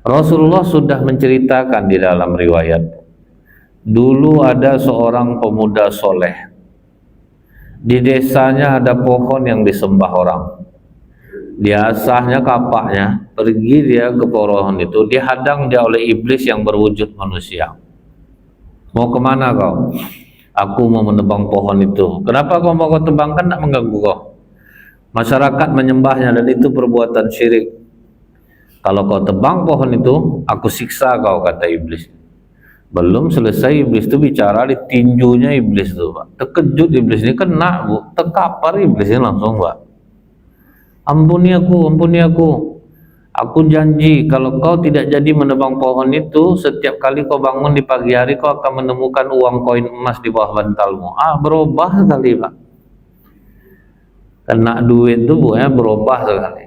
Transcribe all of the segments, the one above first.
Rasulullah sudah menceritakan di dalam riwayat, dulu ada seorang pemuda soleh. Di desanya ada pohon yang disembah orang. Diasahnya kapaknya, pergi dia ke pohon itu, dihadang dia oleh iblis yang berwujud manusia. Mau kemana kau? Aku mau menebang pohon itu. Kenapa kau mau tebang? Kan tak mengganggu kau. Masyarakat menyembahnya dan itu perbuatan syirik. Kalau kau tebang pohon itu, aku siksa kau, kata iblis. Belum selesai iblis itu bicara, ditinjunya iblis itu, Pak. Terkejut iblis ini, kena, Bu. Terkapar iblisnya langsung, Pak. Ampuni aku, ampuni aku. Aku janji kalau kau tidak jadi menebang pohon itu, setiap kali kau bangun di pagi hari kau akan menemukan uang koin emas di bawah bantalmu. Berubah sekali, Pak. Kena duit itu, Bu, ya, berubah sekali.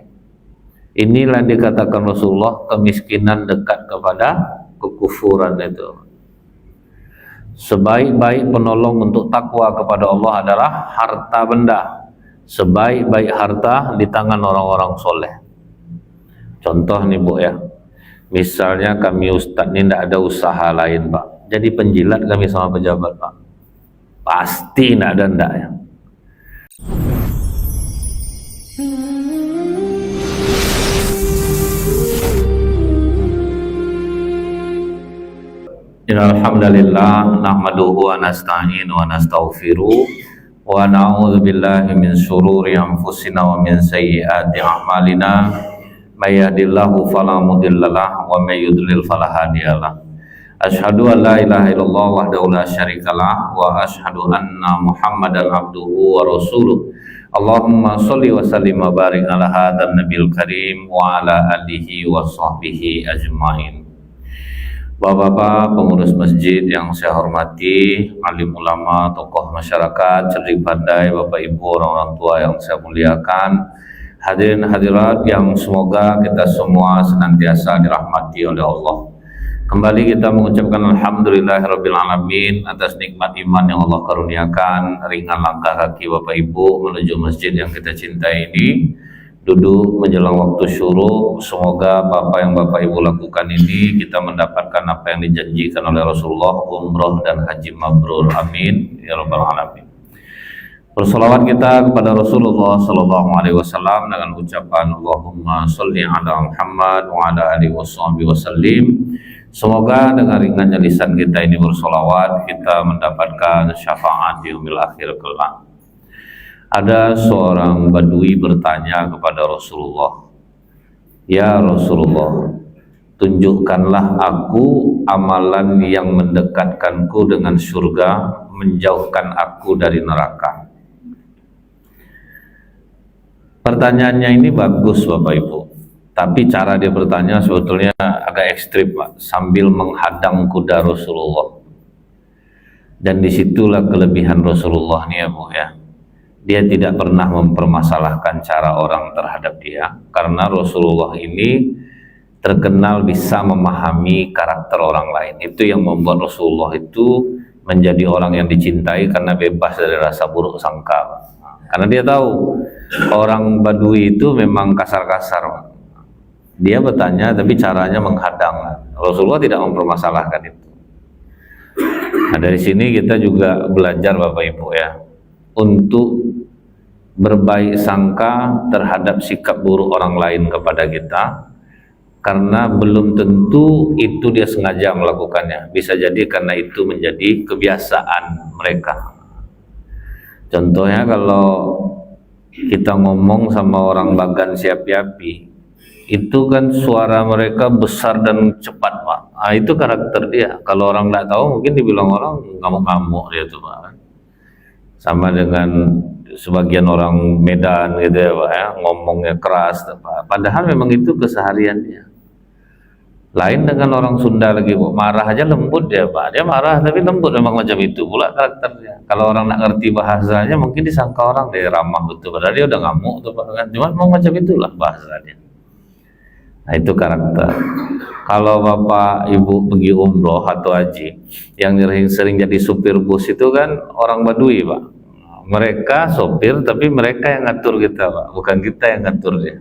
Inilah dikatakan Rasulullah, kemiskinan dekat kepada kekufuran itu. Sebaik-baik penolong untuk takwa kepada Allah adalah harta benda. Sebaik-baik harta di tangan orang-orang soleh. Contoh nih, Bu, ya, misalnya kami ustadz ini tidak ada usaha lain, Pak, jadi penjilat kami sama pejabat, Pak, pasti tidak ada ndak ya. Alhamdulillah, nahmaduhu wa nasta'inu wa nastaghfiruh wa na'udzu billahi min syururi anfusina wa min sayyiati a'malina. May yahdihillahu fala mudhillalah wa may yudlil fala hadiyalah. Asyhadu an la ilaha illallah wahdahu la syarikalah wa asyhadu anna Muhammadan abduhu wa rasuluh. Allahumma sholli wa sallim wa barik ala hadzal nabiyil karim wa ala alihi wa sahbihi ajmain. Bapak-bapak pengurus masjid yang saya hormati, alim ulama, tokoh masyarakat, cerdik pandai, Bapak Ibu, orang-orang tua yang saya muliakan, hadirin hadirat yang semoga kita semua senantiasa dirahmati oleh Allah. Kembali kita mengucapkan alhamdulillahirabbil alamin atas nikmat iman yang Allah karuniakan. Ringan langkah kaki Bapak Ibu menuju masjid yang kita cintai ini. Duduk menjelang waktu syuruk, semoga apa yang Bapak Ibu lakukan ini kita mendapatkan apa yang dijanjikan oleh Rasulullah, umroh dan haji mabrur, amin ya rabbal alamin. Bersolawat kita kepada Rasulullah sallallahu alaihi wasallam dengan ucapan Allahumma sholli ala Muhammad wa ala alihi wasallim. Semoga dengan ringannya lisan kita ini bersolawat, kita mendapatkan syafaat di yaumil akhir kelak. Ada seorang badui bertanya kepada Rasulullah, ya Rasulullah, tunjukkanlah aku amalan yang mendekatkanku dengan surga, menjauhkan aku dari neraka. Pertanyaannya ini bagus Bapak Ibu, tapi cara dia bertanya sebetulnya agak ekstrim, Pak, sambil menghadang kuda Rasulullah. Dan disitulah kelebihan Rasulullah nih ya, Bu, ya. Dia tidak pernah mempermasalahkan cara orang terhadap dia, karena Rasulullah ini terkenal bisa memahami karakter orang lain. Itu yang membuat Rasulullah itu menjadi orang yang dicintai, karena bebas dari rasa buruk sangka. Karena dia tahu orang Badui itu memang kasar-kasar. Dia bertanya tapi caranya menghadang. Rasulullah tidak mempermasalahkan itu. Nah, dari sini kita juga belajar Bapak Ibu ya, untuk berbaik sangka terhadap sikap buruk orang lain kepada kita, karena belum tentu itu dia sengaja melakukannya. Bisa jadi karena itu menjadi kebiasaan mereka. Contohnya kalau kita ngomong sama orang Bagan Siapi-api, itu kan suara mereka besar dan cepat, Pak. Nah, itu karakter dia. Kalau orang nggak tahu mungkin dibilang orang ngamuk-ngamuk dia tuh, Pak. Sama dengan sebagian orang Medan gitu ya, Pak, ya, ngomongnya keras, Pak. Padahal memang itu kesehariannya. Lain dengan orang Sunda lagi, Pak, marah aja lembut dia, Pak. Dia marah tapi lembut, memang macam itu pula karakternya. Kalau orang nak ngerti bahasanya mungkin disangka orang dia ramah betul, padahal dia udah ngamuk tuh, Pak, kan. Cuma mau macam itulah bahasanya. Nah, itu karakter. Kalau Bapak Ibu pergi umroh atau haji, yang sering jadi supir bus itu kan orang Badui, Pak. Mereka sopir tapi mereka yang ngatur kita, Pak, bukan kita yang ngatur dia.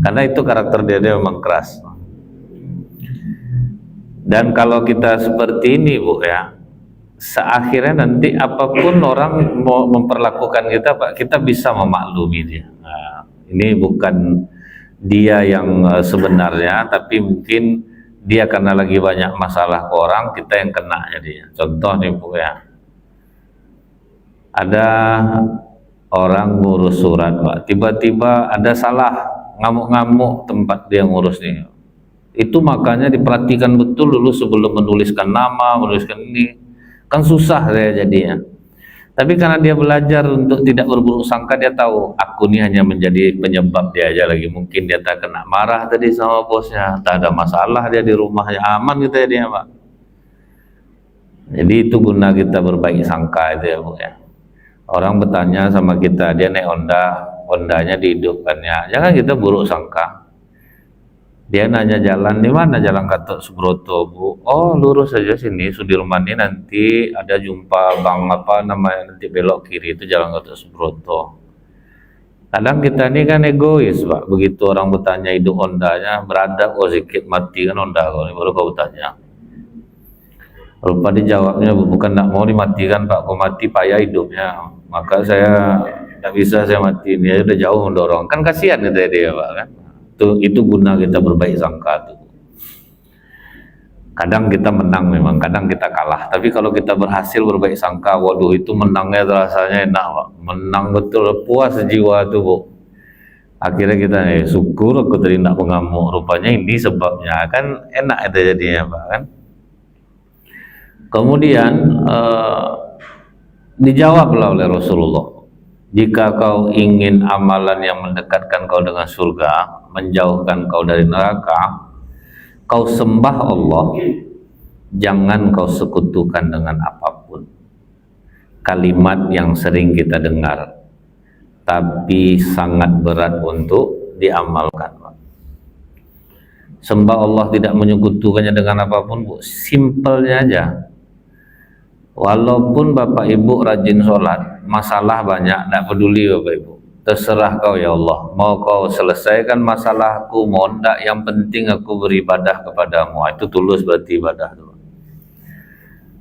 Karena itu karakter dia memang keras. Dan kalau kita seperti ini Bu ya, seakhirnya nanti apapun orang mau memperlakukan kita Pak, kita bisa memaklumi dia. Nah, ini bukan dia yang sebenarnya, tapi mungkin dia karena lagi banyak masalah ke orang, kita yang kena jadi. Contoh nih Bu ya, ada orang ngurus surat Pak, tiba-tiba ada salah, ngamuk-ngamuk tempat dia ngurus nih. Itu makanya diperhatikan betul dulu sebelum menuliskan nama, menuliskan ini, kan susah saya jadinya. Tapi karena dia belajar untuk tidak berburuk sangka, dia tahu aku ini hanya menjadi penyebab dia aja lagi. Mungkin dia tak kena marah tadi sama bosnya, tak ada masalah dia di rumahnya, aman gitu ya dia Pak. Jadi itu guna kita berbaik sangka itu ya Bu ya. Orang bertanya sama kita, dia naik Hondanya dihidupkannya, jangan kita buruk sangka. Dia nanya jalan di mana, Jalan Gatot Subroto Bu. Oh lurus saja sini Sudirman ini, nanti ada jumpa bang apa namanya, nanti belok kiri itu Jalan Gatot Subroto. Kadang kita ini kan egois Pak, begitu orang bertanya hidup Hondanya, beradab oh sedikit mati kan Honda kau ini, baru kau bertanya. Lupa dijawabnya, bukan tak mau dimatikan Pak, kau mati payah hidupnya, maka saya tidak bisa saya mati, dia udah jauh mendorong, kan kasihan itu dia Pak kan. Itu guna kita berbaik sangka tuh. Kadang kita menang memang, kadang kita kalah, tapi kalau kita berhasil berbaik sangka, waduh itu menangnya rasanya enak Pak, menang betul, puas jiwa tuh Bu. Akhirnya kita syukur aku tadi tidak mengamuk, rupanya ini sebabnya, kan enak itu jadinya Pak kan. Kemudian dijawablah oleh Rasulullah, jika kau ingin amalan yang mendekatkan kau dengan surga, menjauhkan kau dari neraka, kau sembah Allah, jangan kau sekutukan dengan apapun. Kalimat yang sering kita dengar, tapi sangat berat untuk diamalkan. Sembah Allah, tidak menyekutukannya dengan apapun Bu. Simpelnya aja. Walaupun Bapak Ibu rajin sholat, masalah banyak, tidak peduli Bapak Ibu, terserah kau ya Allah, mau kau selesaikan masalahku, mau tidak, yang penting aku beribadah kepadamu. Itu tulus berarti ibadah tuh.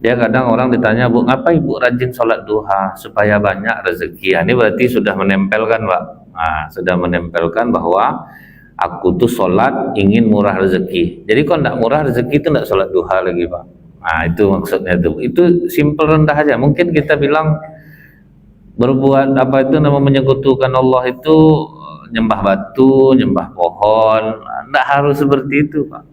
Dia kadang orang ditanya, Bu, ngapa Ibu rajin sholat duha? Supaya banyak rezeki. Ini berarti sudah menempelkan Pak, sudah menempelkan bahwa aku tuh sholat ingin murah rezeki. Jadi kalau tidak murah rezeki itu tidak sholat duha lagi Pak. Itu maksudnya itu simple, rendah aja. Mungkin kita bilang berbuat apa itu nama menyekutukan Allah itu nyembah batu, nyembah pohon, tidak harus seperti itu Pak.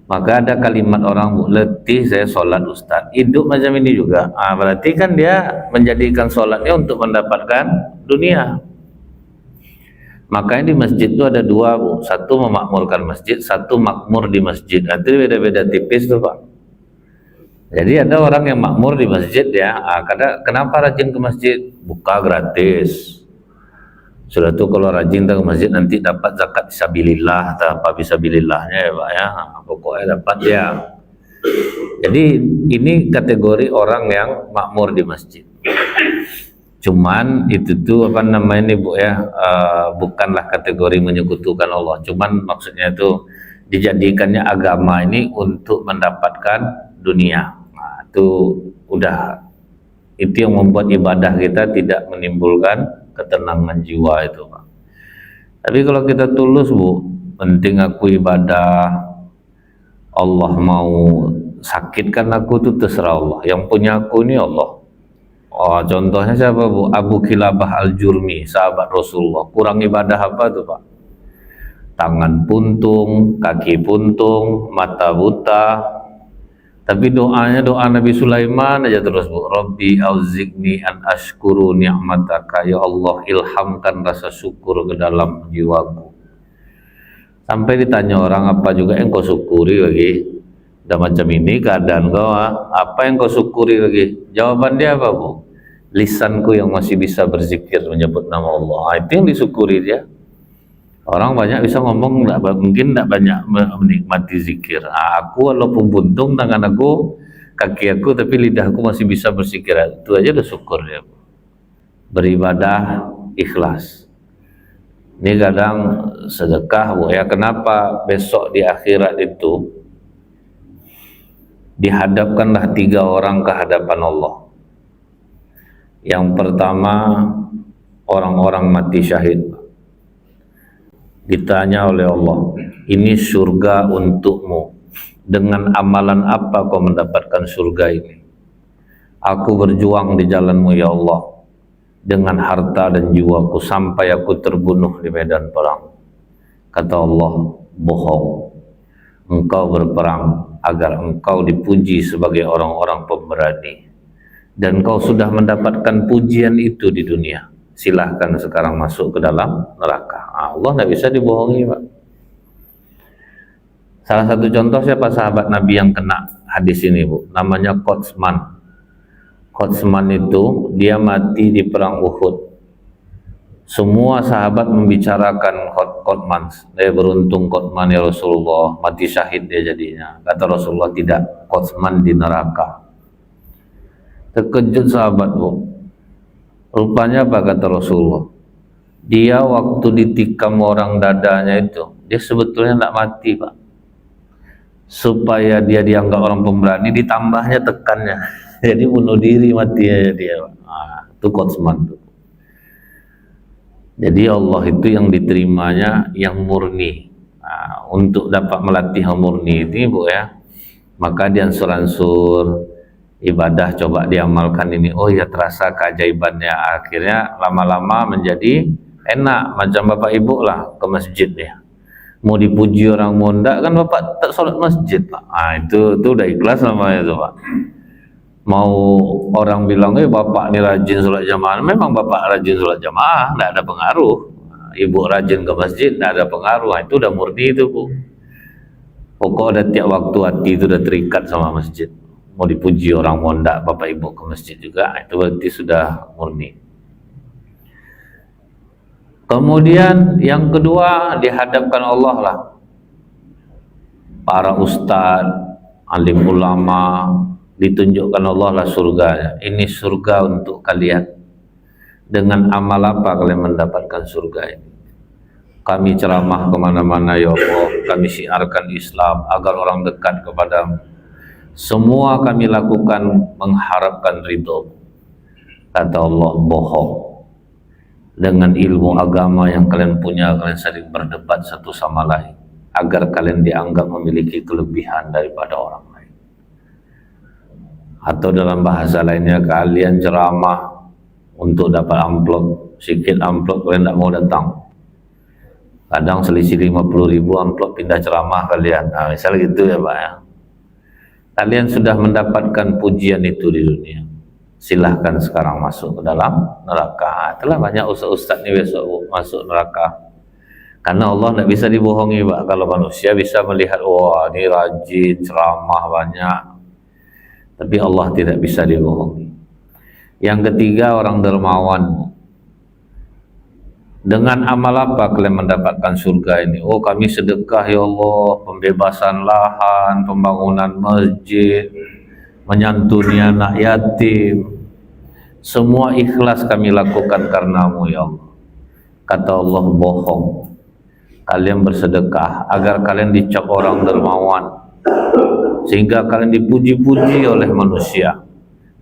Maka ada kalimat orang, Bu, letih saya sholat Ustaz, hidup macam ini juga. Berarti kan dia menjadikan sholatnya untuk mendapatkan dunia. Makanya di masjid itu ada dua Bu, satu memakmurkan masjid, satu makmur di masjid. Itu beda-beda tipis tuh Pak. Jadi ada orang yang makmur di masjid ya, kenapa rajin ke masjid? Buka gratis. Sudah tuh kalau rajin ke masjid nanti dapat zakat fisabilillah, apa fisabilillahnya ya Pak ya, pokoknya dapat ya. Jadi ini kategori orang yang makmur di masjid. Cuman itu tuh apa namanya ini Bu ya, bukanlah kategori menyekutukan Allah. Cuman maksudnya itu dijadikannya agama ini untuk mendapatkan dunia. Itu udah, itu yang membuat ibadah kita tidak menimbulkan ketenangan jiwa itu Pak. Tapi kalau kita tulus Bu, penting aku ibadah, Allah mau sakitkan aku tuh terserah Allah. Yang punya aku ini Allah. Contohnya siapa Bu? Abu Kilabah Al-Jurmi, sahabat Rasulullah. Kurang ibadah apa tuh Pak? Tangan puntung, kaki puntung, mata buta. Tapi doanya doa Nabi Sulaiman aja terus Bu. Rabbi auziqni an ashkuru ni'mataka. Ya Allah, ilhamkan rasa syukur ke dalam jiwaku. Sampai ditanya orang, apa juga yang kau syukuri lagi? Udah macam ini keadaan kau, apa yang kau syukuri lagi? Jawaban dia apa Bu? Lisanku yang masih bisa berzikir menyebut nama Allah. Itu yang disyukuri dia. Orang banyak bisa ngomong, mungkin tidak banyak menikmati zikir. Aku walaupun buntung tangan aku, kaki aku, tapi lidahku masih bisa berzikir. Itu aja udah syukur ya. Beribadah ikhlas. Ini kadang sedekah Bu ya. Kenapa besok di akhirat itu dihadapkanlah 3 orang ke hadapan Allah. Yang pertama, orang-orang mati syahid. Ditanya oleh Allah, ini surga untukmu, dengan amalan apa kau mendapatkan surga ini? Aku berjuang di jalanmu ya Allah, dengan harta dan jiwaku sampai aku terbunuh di medan perang. Kata Allah, bohong. Engkau berperang agar engkau dipuji sebagai orang-orang pemberani, dan kau sudah mendapatkan pujian itu di dunia. Silahkan sekarang masuk ke dalam neraka. Allah tidak bisa dibohongi, Pak. Salah satu contoh siapa sahabat Nabi yang kena hadis ini, Bu? Namanya Qotsman. Qotsman itu dia mati di perang Uhud. Semua sahabat membicarakan Qotsman. Beruntung Qotsman ya Rasulullah, mati syahid dia jadinya. Kata Rasulullah, tidak, Qotsman di neraka. Terkejut sahabat, Bu. Rupanya apa kata Rasulullah? Dia waktu ditikam orang dadanya itu, dia sebetulnya tidak mati, Pak. Supaya dia dianggap orang pemberani, ditambahnya tekannya. Jadi bunuh diri mati aja dia, Pak. Itu Qotsman tuh. Jadi Allah itu yang diterimanya yang murni. Untuk dapat melatih yang murni ini, Bu ya, maka diansur-ansur ibadah, coba diamalkan ini. Oh ya, terasa keajaibannya. Akhirnya lama-lama menjadi enak, macam bapak ibu lah ke masjid ya. Mau dipuji orang mondak kan bapak tak sholat masjid, Pak. Itu udah ikhlas namanya itu, Pak. Mau orang bilang, bapak ini rajin sholat jamaah, memang bapak rajin sholat jamaah, tidak ada pengaruh. Ibu rajin ke masjid, tidak ada pengaruh. Itu udah murni itu, Bu. Pokok ada tiap waktu hati itu udah terikat sama masjid. Mau dipuji orang mondak, bapak ibu ke masjid juga, itu berarti sudah murni. Kemudian yang kedua, dihadapkan Allah lah para ustadz, alim ulama, ditunjukkan Allah lah surganya. Ini surga untuk kalian. Dengan amal apa kalian mendapatkan surga ini? Kami ceramah kemana-mana ya Allah, kami syiarkan Islam agar orang dekat kepadamu. Semua kami lakukan mengharapkan ridho. Kata Allah, bohong. Dengan ilmu agama yang kalian punya, kalian sering berdebat satu sama lain agar kalian dianggap memiliki kelebihan daripada orang lain. Atau dalam bahasa lainnya, kalian ceramah untuk dapat amplop, sedikit amplop kalian tidak mau datang. Kadang selisih 50.000 amplop pindah ceramah kalian. Misal gitu ya, Pak ya. Kalian sudah mendapatkan pujian itu di dunia. Silahkan sekarang masuk ke dalam neraka. Itulah banyak ustaz-ustaz ini besok masuk neraka. Karena Allah tidak bisa dibohongi, Pak. Kalau manusia bisa melihat, wah ini rajin, ceramah banyak. Tapi Allah tidak bisa dibohongi. Yang ketiga, orang dermawan. Dengan amal apa kalian mendapatkan surga ini? Oh, kami sedekah ya Allah, pembebasan lahan, pembangunan masjid, menyantuni anak yatim. Semua ikhlas kami lakukan karenamu ya Allah. Kata Allah, bohong. Kalian bersedekah agar kalian dicap orang dermawan, sehingga kalian dipuji-puji oleh manusia.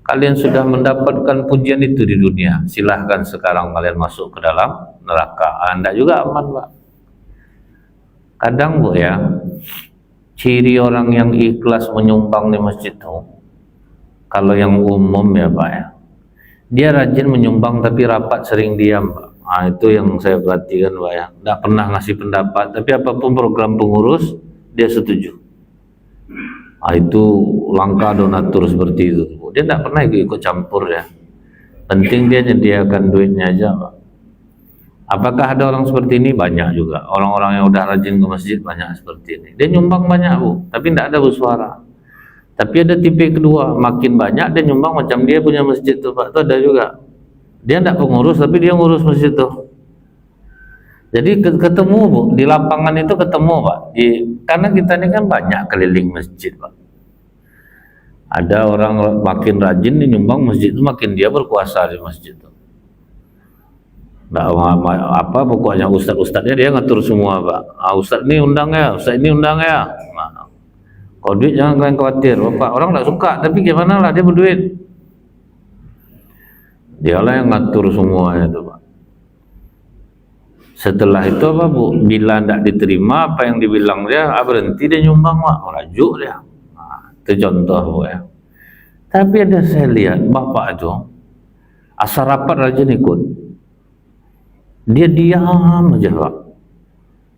Kalian sudah mendapatkan pujian itu di dunia. Silahkan sekarang kalian masuk ke dalam neraka. Anda juga aman, Pak. Kadang, Bu ya, ciri orang yang ikhlas menyumbang di masjid itu, kalau yang umum ya, Pak ya, dia rajin menyumbang tapi rapat sering diam, Pak. Itu yang saya perhatikan, Pak ya. Tidak pernah ngasih pendapat, tapi apapun program pengurus dia setuju. Itu langkah donatur seperti itu. Dia tidak pernah ikut campur ya. Penting dia menyediakan duitnya aja, Pak. Apakah ada orang seperti ini? Banyak juga. Orang-orang yang udah rajin ke masjid banyak seperti ini. Dia nyumbang banyak, Bu, tapi tidak ada bersuara. Tapi ada tipe kedua, makin banyak dia nyumbang macam dia punya masjid tuh, Pak. Itu ada juga. Dia tidak pengurus, tapi dia ngurus masjid tuh. Jadi ketemu, Bu, di lapangan itu ketemu, Pak. Karena kita ini kan banyak keliling masjid, Pak. Ada orang makin rajin nih nyumbang masjid itu, makin dia berkuasa di masjid itu. Nah, apa pokoknya ustadz-ustadznya dia ngatur semua, Pak. Ustadz ini undang ya, ustadz ini undang ya. Nah, Kalau duit jangan kalian khawatir, bapak orang tak suka, tapi gimana lah dia berduit. Dialah yang ngatur semuanya itu pak. Setelah itu apa bu, bila tidak diterima apa yang dibilang dia, berhenti dia nyumbang pak, rajuk dia. Itu contoh bu ya. Tapi ada saya lihat bapak itu asal rapat rajin ikut, dia diam aja pak.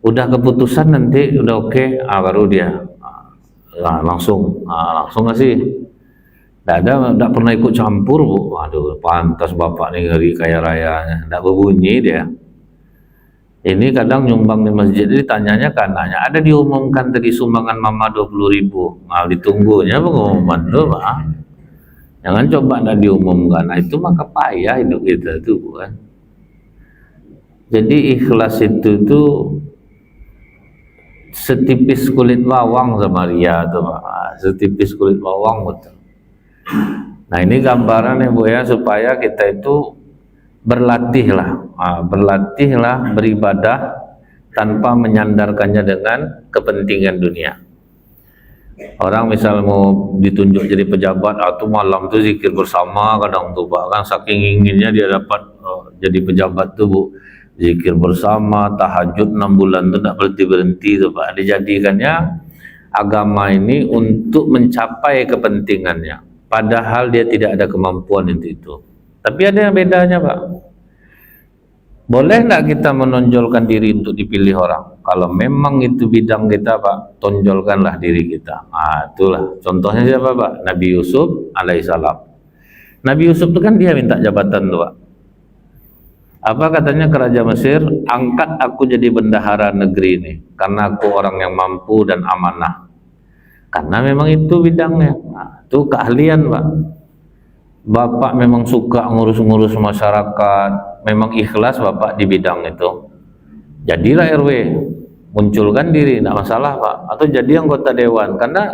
Udah keputusan nanti udah oke, baru dia langsung ngasih. Tidak pernah ikut campur bu. Waduh, pantas bapak nih ngeri kaya rayanya. Tidak berbunyi dia. Ini kadang nyumbang di masjid, ditanyanya kan, ada diumumkan tadi sumbangan mama 20.000. Nah, ditunggunya pengumuman tuh pak. Jangan coba tidak diumumkan. Nah, itu maka payah hidup kita tuh kan. Jadi ikhlas itu tuh setipis kulit bawang sama dia tuh pak. Setipis kulit bawang betul. Nah ini gambaran ya bu ya, supaya kita itu berlatihlah beribadah tanpa menyandarkannya dengan kepentingan dunia. Orang misal mau ditunjuk jadi pejabat, atau malam tuh zikir bersama kadang tuh pak, kan saking inginnya dia dapat jadi pejabat tuh bu, zikir bersama, tahajud 6 bulan tuh tidak berhenti tuh pak. Dijadikannya agama ini untuk mencapai kepentingannya. Padahal dia tidak ada kemampuan untuk itu. Tapi ada yang bedanya pak. Boleh enggak kita menonjolkan diri untuk dipilih orang? Kalau memang itu bidang kita pak, tonjolkanlah diri kita. Itulah contohnya siapa pak? Nabi Yusuf alaihissalam. Nabi Yusuf itu kan dia minta jabatan tuh pak. Apa katanya ke Raja Mesir? Angkat aku jadi bendahara negeri ini, karena aku orang yang mampu dan amanah. Karena memang itu bidangnya. Itu keahlian pak. Bapak memang suka ngurus-ngurus masyarakat, memang ikhlas bapak di bidang itu, jadilah RW, munculkan diri, tidak masalah pak. Atau jadi anggota dewan, karena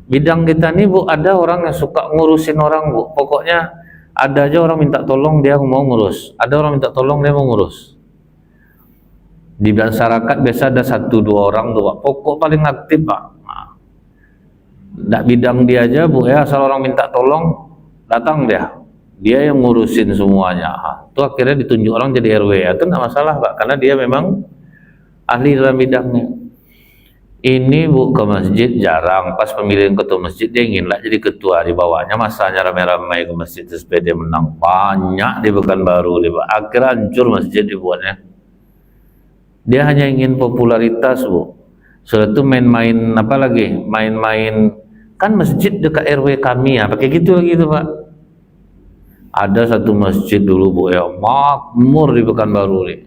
bidang kita ini bu, ada orang yang suka ngurusin orang bu. Pokoknya ada aja orang minta tolong dia mau ngurus, ada orang minta tolong dia mau ngurus. Di masyarakat biasa ada 1-2 orang tuh pak, pokok paling aktif pak. Nggak bidang dia aja bu ya, asal orang minta tolong datang dia yang ngurusin semuanya. Itu akhirnya ditunjuk orang jadi RW. Itu nggak masalah pak, karena dia memang ahli dalam bidangnya. Ini bu ke masjid jarang, pas pemilihan ketua masjid dia inginlah jadi ketua, di bawahnya masanya ramai-ramai ke masjid supaya dia menang. Banyak di Pekanbaru dia pak, akhirnya hancur masjid dibuatnya. Dia hanya ingin popularitas bu. Setelah itu main-main apa lagi, main-main. Kan masjid dekat RW kami ya, pakai gitu lagi itu pak. Ada satu masjid dulu bu ya, makmur di Pekanbaru nih,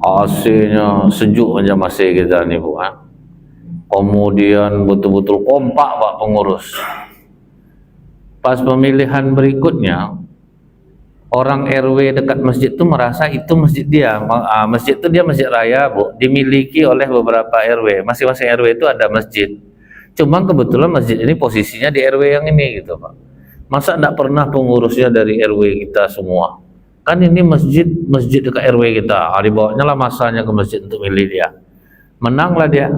AC-nya sejuk aja masih kita nih bu. Kemudian betul-betul kompak pak pengurus. Pas pemilihan berikutnya, orang RW dekat masjid itu merasa itu masjid dia. Masjid itu dia masjid raya bu, dimiliki oleh beberapa RW. Masing-masing RW itu ada masjid. Cuma kebetulan masjid ini posisinya di RW yang ini gitu pak. Masa tidak pernah pengurusnya dari RW kita semua? Kan ini masjid dekat RW kita. Dibawanya lah masanya ke masjid untuk milih dia. Menanglah dia.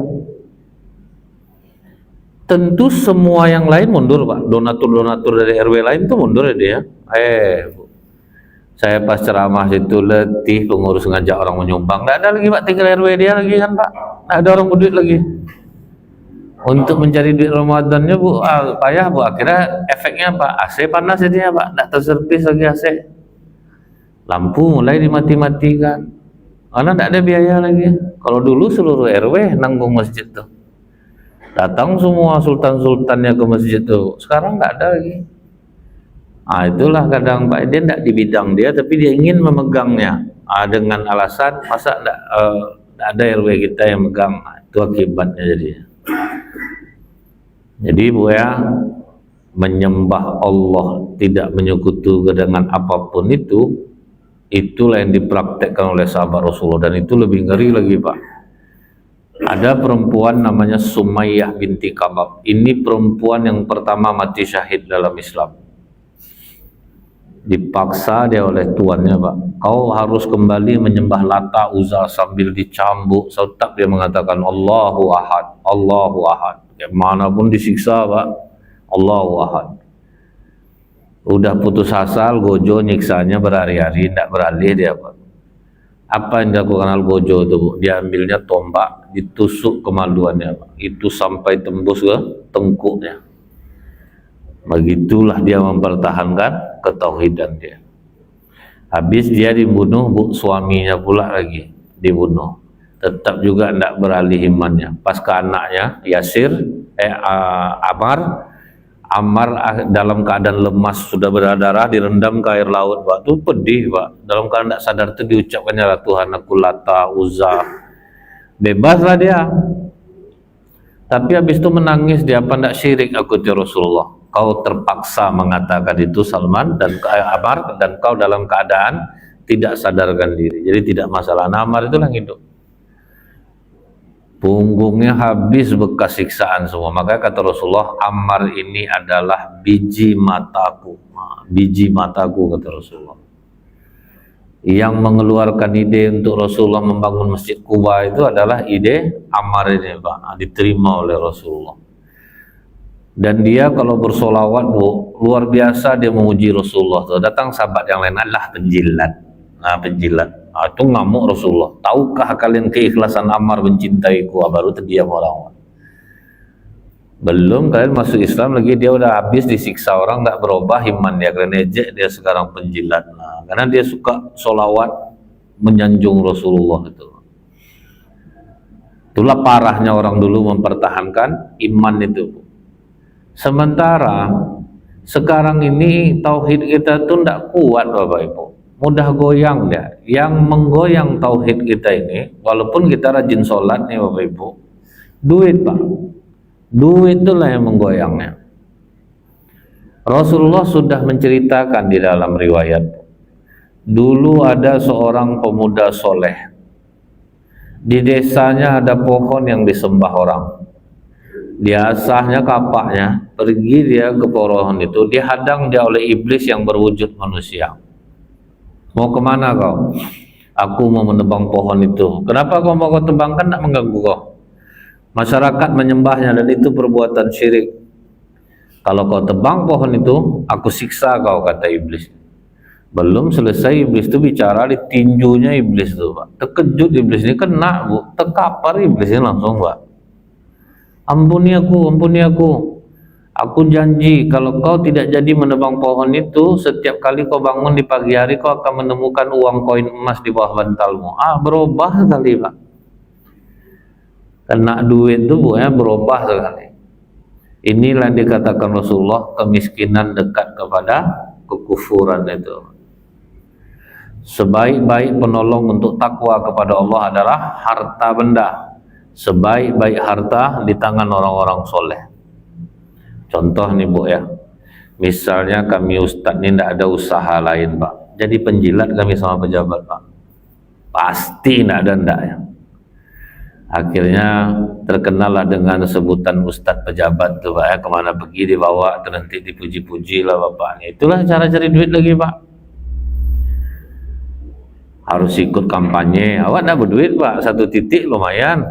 Tentu semua yang lain mundur pak. Donatur dari RW lain tuh mundur ya dia. Bu, saya pas ceramah situ letih, pengurus ngajak orang menyumbang. Tidak ada lagi pak, tinggal RW dia lagi kan pak. Tidak ada orang berduit lagi. Untuk mencari duit Ramadannya bu, payah bu. Akhirnya efeknya apa? AC panas jadinya pak, tidak terservis lagi AC. Lampu mulai dimati-matikan, karena tidak ada biaya lagi. Kalau dulu seluruh RW nanggung masjid tuh, datang semua sultan-sultannya ke masjid tuh. Sekarang tidak ada lagi. Itulah kadang pak, dia tidak di bidang dia, tapi dia ingin memegangnya. Dengan alasan masa tidak ada RW kita yang megang. Itu akibatnya jadinya. Jadi bu ya, menyembah Allah tidak menyekutukan dengan apapun itu, itulah yang dipraktekkan oleh sahabat Rasulullah, dan itu lebih ngeri lagi pak. Ada perempuan namanya Sumayyah binti Kabab. Ini perempuan yang pertama mati syahid dalam Islam. Dipaksa dia oleh tuannya, Pak. Kau harus kembali menyembah Lata, Uzza sambil dicambuk. Tetap dia mengatakan Allahu Ahad, Allahu Ahad. Ya, manapun disiksa, Pak. Allahu Ahad. Udah putus asa, Gojo nyiksanya berhari-hari, tidak beralih dia, Pak. Apa yang dilakukan Algojo itu, Bu? Dia ambilnya tombak, ditusuk kemaluannya, Pak. Itu sampai tembus ke tengkuknya. Begitulah dia mempertahankan ketauhidan dia. Habis dia dibunuh, Bu, suaminya pula lagi dibunuh. Tetap juga tidak beralih imannya. Pas ke anaknya Yasir, Ammar dalam keadaan lemas, sudah berdarah, direndam ke air laut, Pak. Itu pedih, Pak. Dalam keadaan tidak sadar itu diucapkannya, Tuhan aku Lata, Uzza. Bebaslah dia. Tapi habis itu menangis dia, apa tidak syirik aku ya Rasulullah. Kau terpaksa mengatakan itu Salman dan Ammar, dan kau dalam keadaan tidak sadarkan diri. Jadi tidak masalah. Nah, Ammar itu yang hidup. Punggungnya habis bekas siksaan semua. Makanya kata Rasulullah, Ammar ini adalah biji mataku. Biji mataku, kata Rasulullah. Yang mengeluarkan ide untuk Rasulullah membangun Masjid Quba itu adalah ide Ammar ini, Pak. Diterima oleh Rasulullah. Dan dia kalau bersolawat, Bu, luar biasa dia memuji Rasulullah. Datang sahabat yang lain, adalah penjilat. Nah, penjilat. Itu ngamuk Rasulullah. Tahukah kalian keikhlasan Ammar mencintaiku? Baru terdiam orang. Belum kalian masuk Islam lagi, dia udah habis disiksa orang, nggak berubah iman dia. Karena ejek dia sekarang penjilat. Nah, karena dia suka solawat menyanjung Rasulullah itu. Itulah parahnya orang dulu mempertahankan iman itu, Bu. Sementara sekarang ini tauhid kita tuh tidak kuat, Bapak Ibu, mudah goyang dia. Yang menggoyang tauhid kita ini, walaupun kita rajin sholat nih Bapak Ibu, duit, Pak. Duit itulah yang menggoyangnya. Rasulullah sudah menceritakan di dalam riwayat, dulu ada seorang pemuda soleh, di desanya ada pohon yang disembah orang. Diasahnya kapaknya, pergi dia ke pohon itu, dihadang dia oleh iblis yang berwujud manusia. Mau kemana kau? Aku mau menebang pohon itu. Kenapa kau mau tebang? Kan tak mengganggu kau. Masyarakat menyembahnya dan itu perbuatan syirik. Kalau kau tebang pohon itu, aku siksa kau, kata iblis. Belum selesai iblis itu bicara, ditinjunya iblis itu, Pak. Terkejut iblis ini, kena, Bu. Terkapar iblisnya langsung, Pak. Ampuni aku, ampuni aku. Aku janji kalau kau tidak jadi menebang pohon itu, setiap kali kau bangun di pagi hari kau akan menemukan uang koin emas di bawah bantalmu. Berubah sekali, Pak. Kena duit itu, Bu, ya, berubah sekali. Inilah dikatakan Rasulullah, kemiskinan dekat kepada kekufuran itu. Sebaik-baik penolong untuk takwa kepada Allah adalah harta benda. Sebaik-baik harta di tangan orang-orang soleh. Contoh nih, Bu, ya, misalnya kami ustadz ini tidak ada usaha lain, Pak, jadi penjilat kami sama pejabat, Pak, pasti tidak ada ndak ya. Akhirnya terkenallah dengan sebutan ustadz pejabat tuh, Pak, ya. Kemana pergi dibawa, nanti dipuji-puji lah Bapak. Itulah cara cari duit lagi, Pak. Harus ikut kampanye. Awak tidak berduit, Pak, 1 titik lumayan.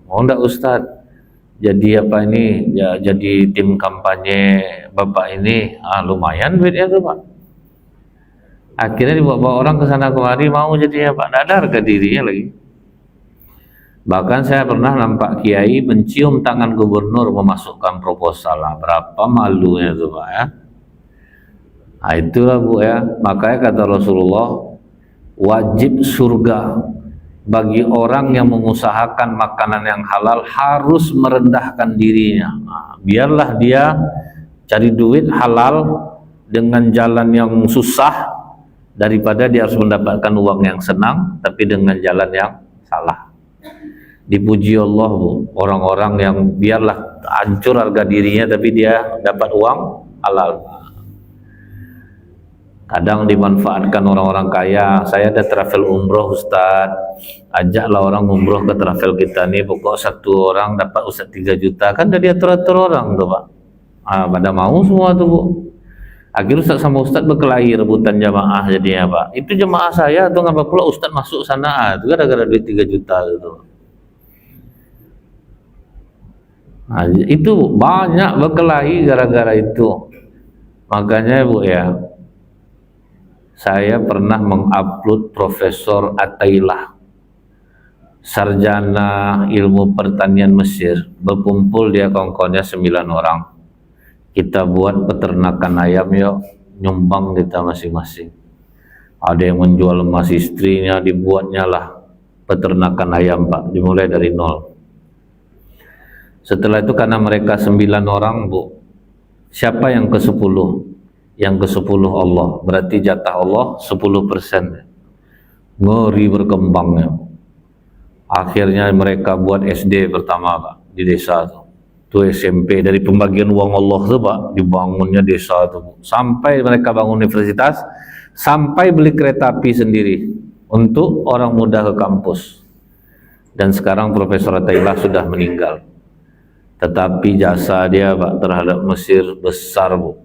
Mau ndak Ustadz jadi apa ini, ya, jadi tim kampanye Bapak ini? Lumayan duitnya tuh, Pak. Akhirnya dibawa orang ke sana kemari, mau jadi ya, Pak, tidak ada harga dirinya lagi. Bahkan saya pernah nampak kiai mencium tangan gubernur memasukkan proposal. Berapa malunya tuh, Pak, ya. Nah, itulah, Bu, ya. Makanya kata Rasulullah, wajib surga bagi orang yang mengusahakan makanan yang halal harus merendahkan dirinya. Biarlah dia cari duit halal dengan jalan yang susah daripada dia harus mendapatkan uang yang senang tapi dengan jalan yang salah. Dipuji Allah, Bu, orang-orang yang biarlah hancur harga dirinya tapi dia dapat uang halal. Kadang dimanfaatkan orang-orang kaya. Saya ada travel umroh, Ustadz, ajaklah orang umroh ke travel kita nih, pokok 1 orang dapat Ustadz 3 juta, kan udah diatur-atur orang tuh, Pak. Pada mau semua tuh, Bu. Akhirnya Ustaz sama Ustaz berkelahi rebutan jamaah jadinya Pak. Itu jamaah saya atau ngapa pula Ustaz masuk sana, itu gara-gara duit 3 juta itu. Nah, itu banyak berkelahi gara-gara itu. Makanya Bu ya, saya pernah mengupload Profesor Atailah, sarjana ilmu pertanian Mesir, berkumpul dia kawan-kawannya 9 orang. Kita buat peternakan ayam yuk, nyumbang kita masing-masing. Ada yang menjual emas istrinya, dibuatnya lah peternakan ayam Pak, dimulai dari nol. Setelah itu karena mereka 9 orang Bu, siapa yang ke-10? Yang ke-10 Allah, berarti jatah Allah 10%. Ngeri berkembangnya. Akhirnya mereka buat SD pertama Pak, di desa tuh. Itu SMP, dari pembagian uang Allah tuh Pak, dibangunnya desa tuh. Sampai mereka bangun universitas, sampai beli kereta api sendiri untuk orang muda ke kampus. Dan sekarang Profesor Atailah sudah meninggal. Tetapi jasa dia Pak terhadap Mesir besar Bu.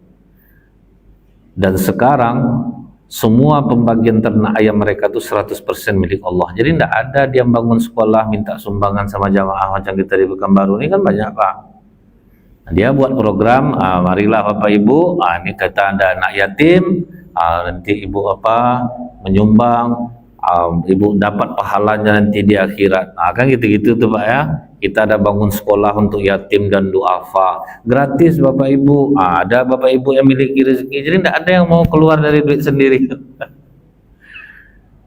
Dan sekarang semua pembagian ternak ayam mereka itu 100% milik Allah. Jadi tidak ada dia bangun sekolah minta sumbangan sama jamaah macam kita di Pekanbaru ini kan banyak Pak. Nah, dia buat program, marilah Bapak Ibu, ini kita ada anak yatim, nanti Ibu menyumbang, Ibu dapat pahalanya nanti di akhirat. Kan gitu-gitu tuh Pak ya. Kita ada bangun sekolah untuk yatim dan duafa gratis Bapak Ibu. Ada Bapak Ibu yang miliki rezeki, jadi tidak ada yang mau keluar dari duit sendiri.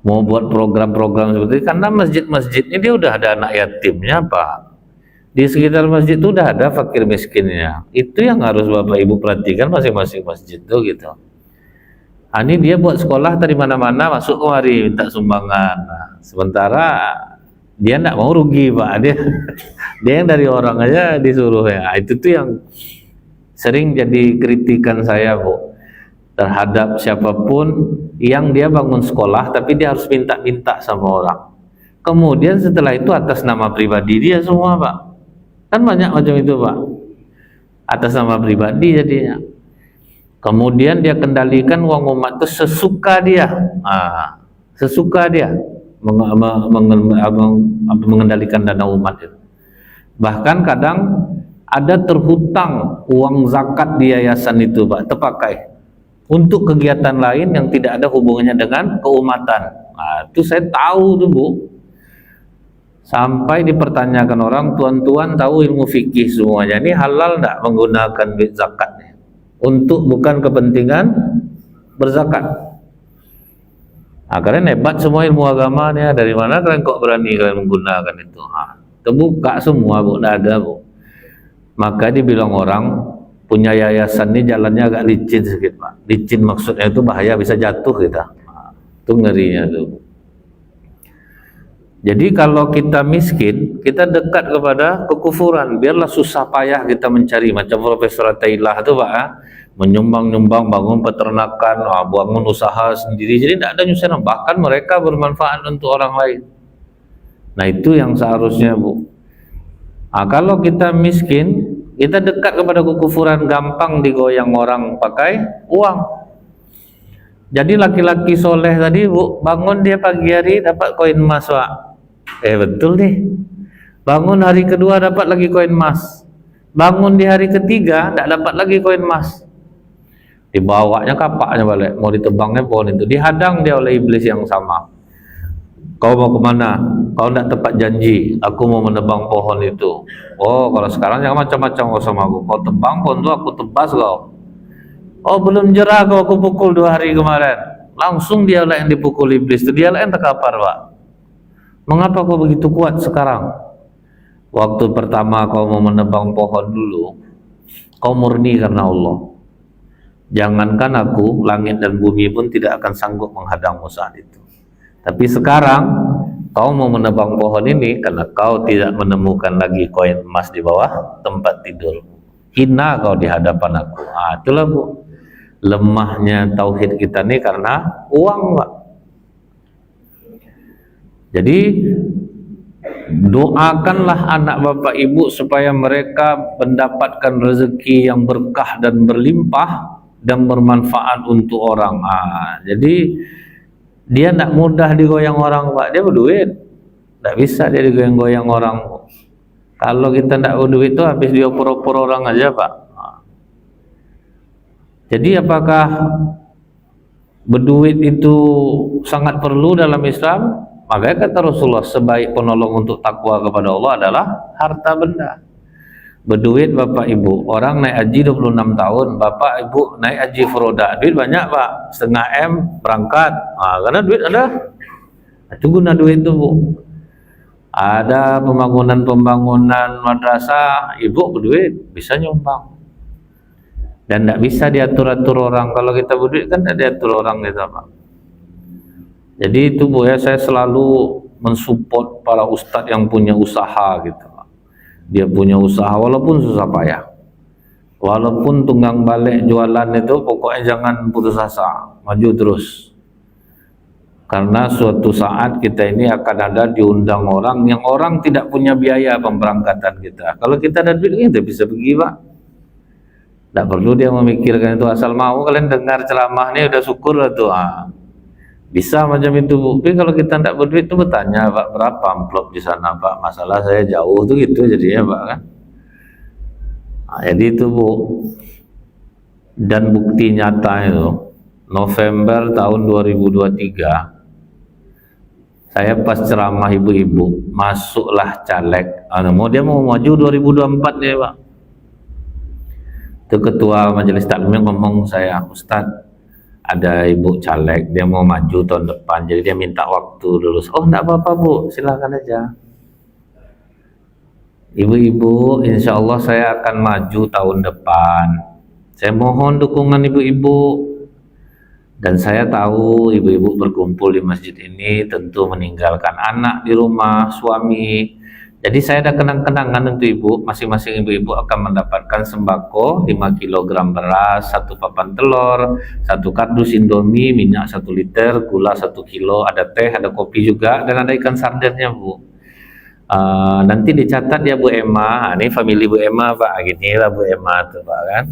Mau buat program-program seperti itu, karena masjid-masjid ini dia udah ada anak yatimnya Pak. Di sekitar masjid itu udah ada fakir miskinnya. Itu yang harus Bapak Ibu perhatikan masing-masing masjid tuh gitu. Ini dia buat sekolah dari mana-mana masuk kemari minta sumbangan. Sementara dia tidak mau rugi Pak, dia yang dari orang aja disuruh ya. Itu tuh yang sering jadi kritikan saya Bu, terhadap siapapun yang dia bangun sekolah tapi dia harus minta-minta sama orang. Kemudian setelah itu atas nama pribadi dia semua Pak, kan banyak macam itu Pak, atas nama pribadi jadinya. Kemudian dia kendalikan uang umat itu sesuka dia, sesuka dia mengendalikan dana umat itu. Bahkan kadang ada terhutang uang zakat di yayasan itu Pak, terpakai untuk kegiatan lain yang tidak ada hubungannya dengan keumatan. Itu saya tahu tuh Bu, sampai dipertanyakan orang, tuan-tuan tahu ilmu fikih semuanya, ini halal enggak menggunakan duit zakat untuk bukan kepentingan berzakat? Kalian hebat semua ilmu agama nih, dari mana kalian kok berani kalian menggunakan itu? Terbuka semua Bu, tidak ada Bu. Maka dibilang orang punya yayasan ini jalannya agak licin sedikit Pak. Licin maksudnya itu bahaya, bisa jatuh kita. Itu ngerinya tuh. Jadi kalau kita miskin, kita dekat kepada kekufuran. Biarlah susah payah kita mencari, macam Profesor Atailah itu Pak, menyumbang-nyumbang, bangun peternakan, bangun usaha sendiri, jadi tidak ada nyusahan, bahkan mereka bermanfaat untuk orang lain. Nah itu yang seharusnya Bu. Kalau kita miskin, kita dekat kepada kekufuran, gampang digoyang orang pakai uang. Jadi laki-laki soleh tadi Bu, bangun dia pagi hari dapat koin emas Pak. Betul nih. Bangun hari kedua dapat lagi koin emas. Bangun di hari ketiga tidak dapat lagi koin emas. Dibawanya kapaknya balik, mau ditebangnya pohon itu, dihadang dia oleh iblis yang sama. Kau mau kemana? Kau tidak tepat janji, aku mau menebang pohon itu. Oh, kalau sekarang jangan macam-macam kau sama aku. Kau tebang pohon itu, aku tebas kau. Oh, belum jerah kau, aku pukul 2 hari kemarin. Langsung dia lah yang dipukul iblis itu, dia lah yang terkapar Pak. Mengapa kau begitu kuat sekarang? Waktu pertama kau mau menebang pohon dulu, kau murni karena Allah. Jangankan aku, langit dan bumi pun tidak akan sanggup menghadangmu saat itu. Tapi sekarang kau mau menebang pohon ini karena kau tidak menemukan lagi koin emas di bawah tempat tidur. Hina kau di hadapan aku. Itulah Bu, lemahnya tauhid kita nih karena uang Pak. Jadi doakanlah anak Bapak Ibu supaya mereka mendapatkan rezeki yang berkah dan berlimpah dan bermanfaat untuk orang. Jadi dia tidak mudah digoyang orang, Pak. Dia berduit, tidak bisa dia digoyang-goyang orang. Kalau kita tidak berduit itu habis dia opor-opor orang aja, Pak. Jadi apakah berduit itu sangat perlu dalam Islam? Makanya kata Rasulullah, sebaik penolong untuk takwa kepada Allah adalah harta benda. Berduit Bapak Ibu, orang naik haji 26 tahun, Bapak Ibu naik haji furoda, duit banyak Pak, setengah M berangkat, karena duit ada, itu guna duit itu Bu. Ada pembangunan madrasah, ibu berduit, bisa nyumbang. Dan tidak bisa diatur-atur orang, kalau kita berduit kan tidak diatur orang gitu Pak. Jadi itu Bu ya, saya selalu mensupport para ustadz yang punya usaha gitu. Dia punya usaha walaupun susah payah, walaupun tunggang balik jualan itu, pokoknya jangan putus asa, maju terus. Karena suatu saat kita ini akan ada diundang orang yang orang tidak punya biaya pemberangkatan kita. Kalau kita ada duit kita bisa pergi Pak, tidak perlu dia memikirkan itu, asal mau kalian dengar ceramah ini udah syukur lah tuh. Bisa macam itu Bu. Tapi kalau kita tidak berduit itu bertanya, Pak, berapa amplop di sana Pak, masalah saya jauh tuh gitu jadinya Pak kan. Jadi itu Bu. Dan bukti nyata itu November tahun 2023 saya pas ceramah ibu-ibu, masuklah caleg, dia mau maju 2024 ya Pak. Itu ketua majelis taklim yang ngomong, saya Ustadz ada ibu caleg, dia mau maju tahun depan, jadi dia minta waktu dulu. Oh enggak apa-apa Bu, silakan aja. Ibu-ibu, insya Allah saya akan maju tahun depan. Saya mohon dukungan ibu-ibu. Dan saya tahu ibu-ibu berkumpul di masjid ini tentu meninggalkan anak di rumah, suami. Jadi saya ada kenang-kenangan untuk ibu, masing-masing ibu-ibu akan mendapatkan sembako 5 kg beras, 1 papan telur, 1 kardus indomie, minyak 1 liter, gula 1 kilo, ada teh, ada kopi juga, dan ada ikan sardennya Bu. Nanti dicatat ya Bu Emma, ini family Bu Emma Pak, gini lah Bu Emma tuh Pak kan.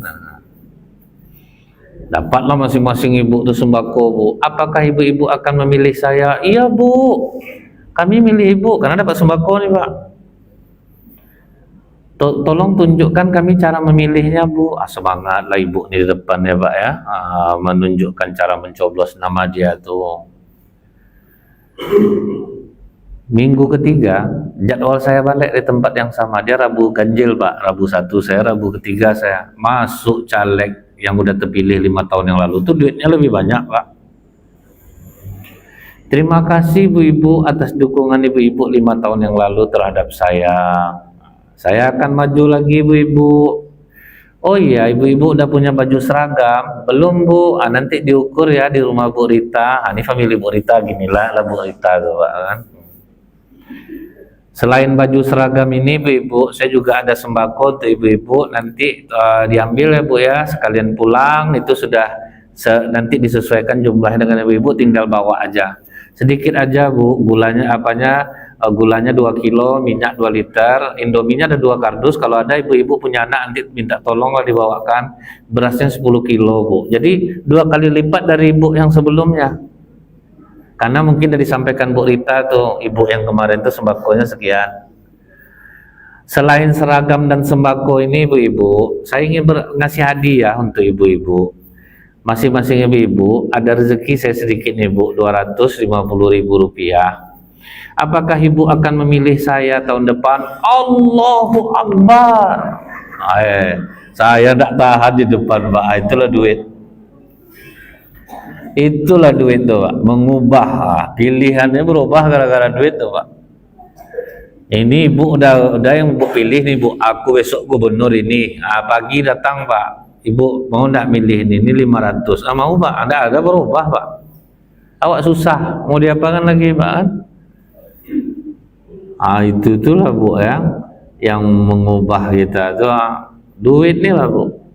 Dapatlah masing-masing ibu itu sembako Bu. Apakah ibu-ibu akan memilih saya? Iya Bu, kami milih ibu karena dapat sembako nih Pak. Tolong tunjukkan kami cara memilihnya Bu. Semangatlah ibu ini di depan ya Pak ya, menunjukkan cara mencoblos nama dia tuh. Minggu ketiga jadwal saya balik di tempat yang sama, dia Rabu ganjil Pak, Rabu 1 saya, Rabu ketiga saya masuk caleg yang udah terpilih 5 tahun yang lalu tuh duitnya lebih banyak Pak. Terima kasih ibu-ibu atas dukungan ibu-ibu 5 tahun yang lalu terhadap saya. Saya akan maju lagi ibu-ibu. Oh iya, ibu-ibu udah punya baju seragam? Belum Bu, nanti diukur ya di rumah Bu Rita. Ini family Bu Rita, ginilah lah Bu Rita tuh Pak kan. Selain baju seragam ini ibu-ibu, saya juga ada sembako untuk ibu-ibu. Nanti diambil ya Bu ya, sekalian pulang itu sudah nanti disesuaikan jumlahnya dengan ibu-ibu, tinggal bawa aja. Sedikit aja Bu, gulanya gulanya 2 kilo, minyak 2 liter, indominya ada 2 kardus. Kalau ada ibu-ibu punya anak nanti minta tolonglah dibawakan. Berasnya 10 kilo Bu, jadi 2 kali lipat dari ibu yang sebelumnya. Karena mungkin sudah disampaikan Bu Rita tuh, ibu yang kemarin tuh sembakonya sekian. Selain seragam dan sembako ini ibu-ibu, saya ingin ngasih hadiah untuk ibu-ibu. Masing-masing ibu-ibu ada rezeki saya sedikit nih Bu, Rp250.000. Apakah ibu akan memilih saya tahun depan? Allahu Akbar. Saya tidak tahan di depan Pak, itulah duit. Itulah duit tuh Pak, mengubah pilihannya berubah gara-gara duit tuh Pak. Ini ibu udah yang ibu pilih nih Bu, aku besok gubernur ini. Pagi datang Pak, ibu mau ndak milih ini 500. Mau Pak, ada berubah Pak. Awak susah, mau diapakan lagi Pak kan? Itulah Bu ya, yang mengubah kita tuh duit nih lah Bu.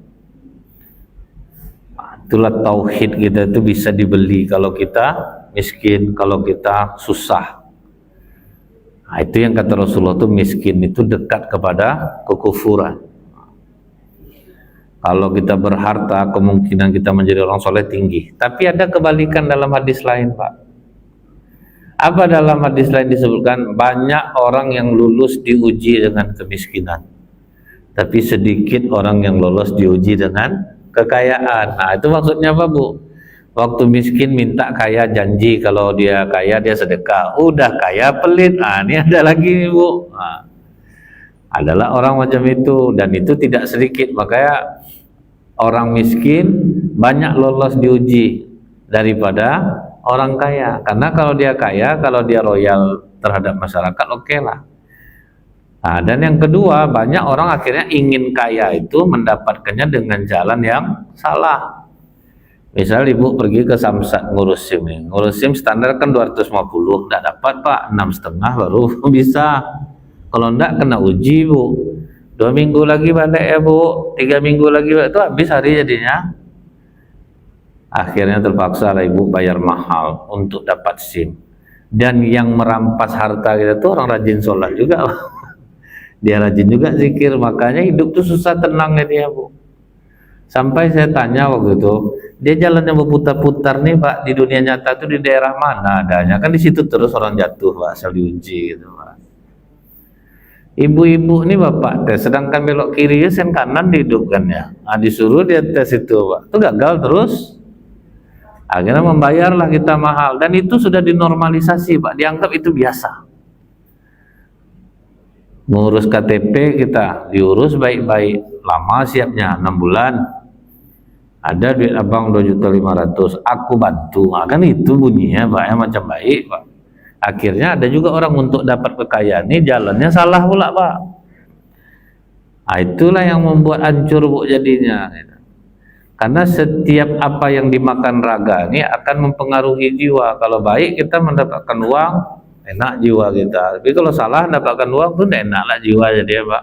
Itulah tauhid kita itu bisa dibeli kalau kita miskin, kalau kita susah. Itu yang kata Rasulullah tuh, miskin itu dekat kepada kekufuran. Kalau kita berharta, kemungkinan kita menjadi orang soleh tinggi. Tapi ada kebalikan dalam hadis lain, Pak. Apa dalam hadis lain disebutkan? Banyak orang yang lulus diuji dengan kemiskinan, tapi sedikit orang yang lolos diuji dengan kekayaan. Nah, itu maksudnya apa, Bu? Waktu miskin minta kaya, janji kalau dia kaya dia sedekah. Udah kaya pelit. Ah, ini ada lagi, Bu. Nah, adalah orang macam itu, dan itu tidak sedikit. Makanya orang miskin banyak lolos diuji daripada orang kaya. Karena kalau dia kaya, kalau dia royal terhadap masyarakat, oke lah. Nah, dan yang kedua, banyak orang akhirnya ingin kaya itu mendapatkannya dengan jalan yang salah. Misal ibu pergi ke Samsat ngurus SIM, ngurus SIM standar kan 250, tidak dapat Pak, 6,5 baru bisa. Kalau enggak kena uji, Bu. 2 minggu lagi balik ya, Bu. 3 minggu lagi balik, itu habis hari jadinya. Akhirnya terpaksa lah ibu bayar mahal untuk dapat SIM. Dan yang merampas harta kita tuh orang rajin sholat juga. Dia rajin juga zikir, makanya hidup tuh susah tenangnya dia, Bu. Sampai saya tanya waktu itu, dia jalannya berputar-putar nih Pak, di dunia nyata tuh di daerah mana adanya? Kan di situ terus orang jatuh Pak, asal diuji gitu Pak. Ibu-ibu nih Bapak tes, sedangkan belok kiri ya sen kanan dihidupkan ya. Nah, disuruh dia tes itu Pak, itu gagal terus. Akhirnya membayarlah kita mahal, dan itu sudah dinormalisasi Pak, dianggap itu biasa. Ngurus KTP kita diurus baik-baik, lama siapnya 6 bulan. Ada duit abang 2.500.000, aku bantu. Nah, kan itu bunyinya Pak, ya macam baik Pak. Akhirnya ada juga orang untuk dapat kekayaan ini jalannya salah pula Pak. Nah, itulah yang membuat hancur Bu jadinya. Karena setiap apa yang dimakan raga ini akan mempengaruhi jiwa. Kalau baik kita mendapatkan uang, enak jiwa kita. Tapi kalau salah mendapatkan uang pun enak lah jiwa jadi ya Pak.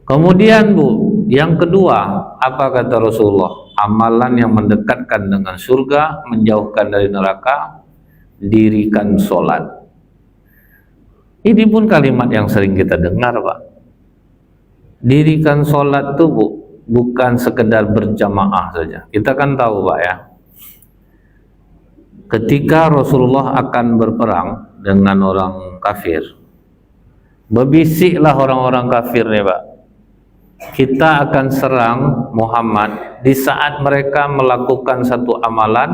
Kemudian Bu, yang kedua, apa kata Rasulullah? Amalan yang mendekatkan dengan surga, menjauhkan dari neraka, dirikan sholat. Ini pun kalimat yang sering kita dengar Pak. Dirikan sholat itu Bu, bukan sekedar berjamaah saja. Kita kan tahu Pak ya, ketika Rasulullah akan berperang dengan orang kafir, berbisiklah orang-orang kafir nih Pak, kita akan serang Muhammad di saat mereka melakukan satu amalan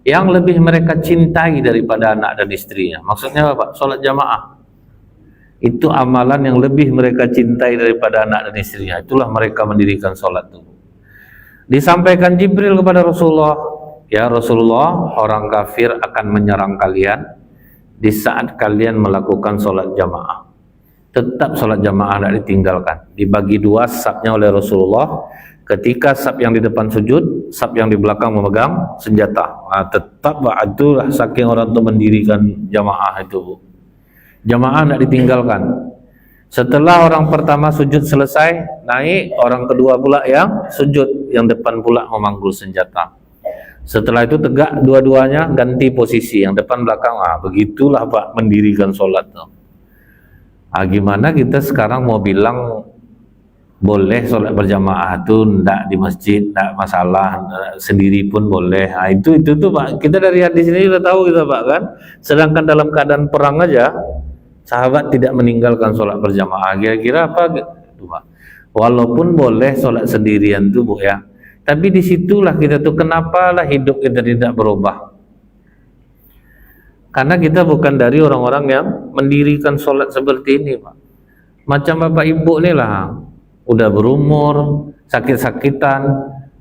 yang lebih mereka cintai daripada anak dan istrinya. Maksudnya apa Pak? Sholat jamaah. Itu amalan yang lebih mereka cintai daripada anak dan istrinya. Itulah mereka mendirikan sholat itu. Disampaikan Jibril kepada Rasulullah, ya Rasulullah, orang kafir akan menyerang kalian di saat kalian melakukan sholat jamaah. Tetap sholat jamaah tidak ditinggalkan. Dibagi dua safnya oleh Rasulullah. Ketika saf yang di depan sujud, saf yang di belakang memegang senjata. Nah, tetap itulah saking orang itu mendirikan jamaah itu Bu. Jamaah tidak ditinggalkan. Setelah orang pertama sujud selesai, naik orang kedua pula yang sujud, yang depan pula memanggul senjata. Setelah itu tegak dua-duanya, ganti posisi, yang depan belakang. Begitulah Pak mendirikan sholat tuh. Gimana kita sekarang mau bilang boleh sholat berjamaah itu enggak di masjid, enggak masalah, sendiri pun boleh. Itu tuh Pak, kita dari hadis ini sudah tahu kita Pak kan. Sedangkan dalam keadaan perang aja sahabat tidak meninggalkan sholat berjamaah. Kira-kira apa itu Pak? Walaupun boleh sholat sendirian tuh Bu ya, tapi disitulah kita tuh kenapa lah hidup kita tidak berubah. Karena kita bukan dari orang-orang yang mendirikan sholat seperti ini Pak. Macam Bapak Ibu nih lah, udah berumur, sakit-sakitan,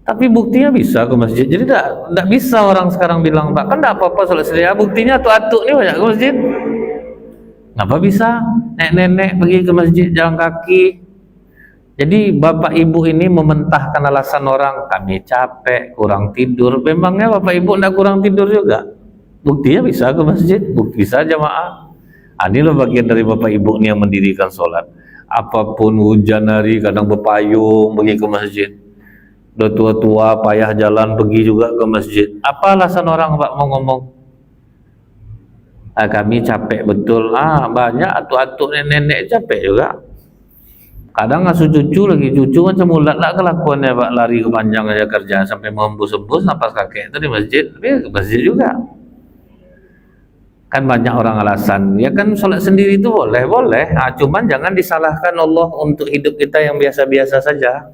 tapi buktinya bisa ke masjid. Jadi tidak bisa orang sekarang bilang Pak, kan tidak apa-apa sholat sendiri. Buktinya atuk-atuk nih banyak ke masjid. Ngapa bisa nenek-nenek pergi ke masjid jalan kaki? Jadi Bapak Ibu ini mementahkan alasan orang, kami capek, kurang tidur. Memangnya Bapak Ibu tidak kurang tidur juga? Buktinya bisa ke masjid, bukti bisa jamaah. Inilah bagian dari Bapak Ibu ini yang mendirikan sholat. Apapun hujan hari, kadang berpayung pergi ke masjid. Udah tua-tua payah jalan pergi juga ke masjid. Apa alasan orang Pak mau ngomong? Kami capek betul. Banyak atuk-atuk nenek-nenek capek juga. Kadang ngasuh cucu lagi, cucu macam ulat lah kelakuannya Pak, lari kepanjang aja kerja sampai menghembus-hembus napas kakek itu di masjid, tapi ke masjid juga. Kan banyak orang alasan, ya kan sholat sendiri itu boleh, cuman jangan disalahkan Allah untuk hidup kita yang biasa-biasa saja.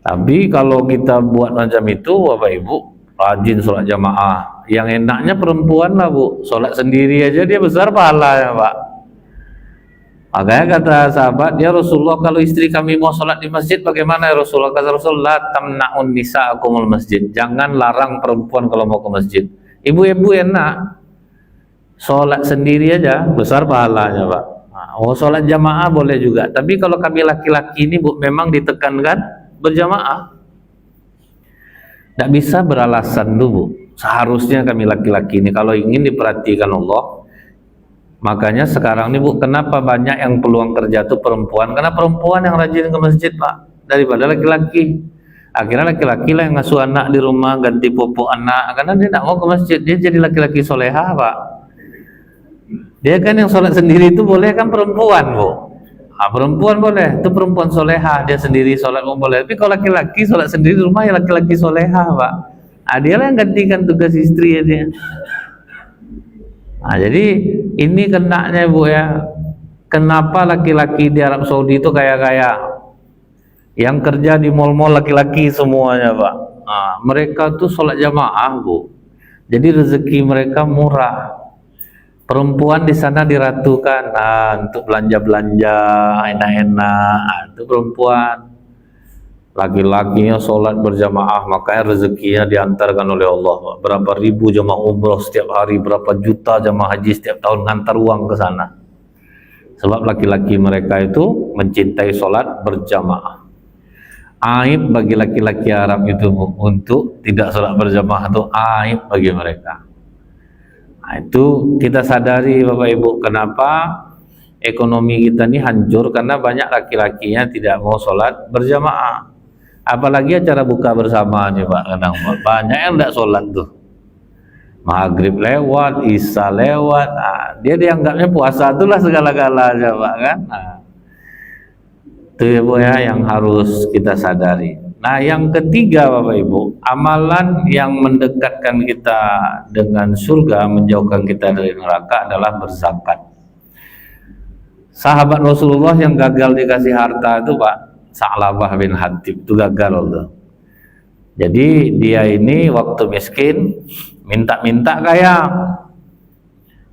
Tapi kalau kita buat macam itu, Bapak Ibu, rajin sholat jamaah. Yang enaknya perempuan lah Bu, sholat sendiri aja dia besar pahalanya Pak. Makanya kata sahabat, ya Rasulullah, kalau istri kami mau sholat di masjid bagaimana ya Rasulullah? Kata Rasulullah, tamna'un nisa'akumul masjid. Jangan larang perempuan kalau mau ke masjid. Ibu-ibu enak sholat sendiri aja besar pahalanya Pak. Oh, sholat jamaah boleh juga. Tapi kalau kami laki-laki ini Bu, memang ditekankan berjamaah. Tidak bisa beralasan dulu. Seharusnya kami laki-laki ini kalau ingin diperhatikan Allah. Makanya sekarang ini Bu, kenapa banyak yang peluang kerja itu perempuan? Karena perempuan yang rajin ke masjid Pak, daripada laki-laki. Akhirnya laki-laki lah yang ngasuh anak di rumah, ganti popok anak, karena dia tidak mau ke masjid. Dia jadi laki-laki soleha Pak. Dia kan yang sholat sendiri itu boleh kan perempuan Bu. Perempuan boleh, itu perempuan soleha, dia sendiri sholat pun boleh. Tapi kalau laki-laki sholat sendiri di rumah ya laki-laki soleha Pak. Dia lah yang gantikan tugas istri ya dia. Jadi ini kenanya Bu ya. Kenapa laki-laki di Arab Saudi itu kaya-kaya? Yang kerja di mal-mal laki-laki semuanya Pak. Mereka tuh sholat jamaah Bu. Jadi rezeki mereka murah. Perempuan di sana diratukan untuk belanja-belanja enak-enak. Itu perempuan. Laki-lakinya sholat berjamaah, makanya rezekinya diantarkan oleh Allah. Berapa ribu jamaah umroh setiap hari, berapa juta jamaah haji setiap tahun ngantar uang ke sana. Sebab laki-laki mereka itu mencintai sholat berjamaah. Aib bagi laki-laki Arab itu untuk tidak sholat berjamaah itu aib bagi mereka. Itu kita sadari Bapak Ibu, kenapa ekonomi kita ini hancur, karena banyak laki-lakinya tidak mau sholat berjamaah. Apalagi acara buka bersama nih Pak, kadang banyak yang tidak sholat tuh. Maghrib lewat, isya lewat, dia dianggapnya puasa itulah segala-galanya Pak kan. Itu ya Bu ya yang harus kita sadari. Nah yang ketiga Bapak Ibu, amalan yang mendekatkan kita dengan surga, menjauhkan kita dari neraka adalah berzakat. Sahabat Rasulullah yang gagal dikasih harta itu Pak, Sa'labah bin Hatib itu gagal tuh. Jadi dia ini waktu miskin minta-minta kaya.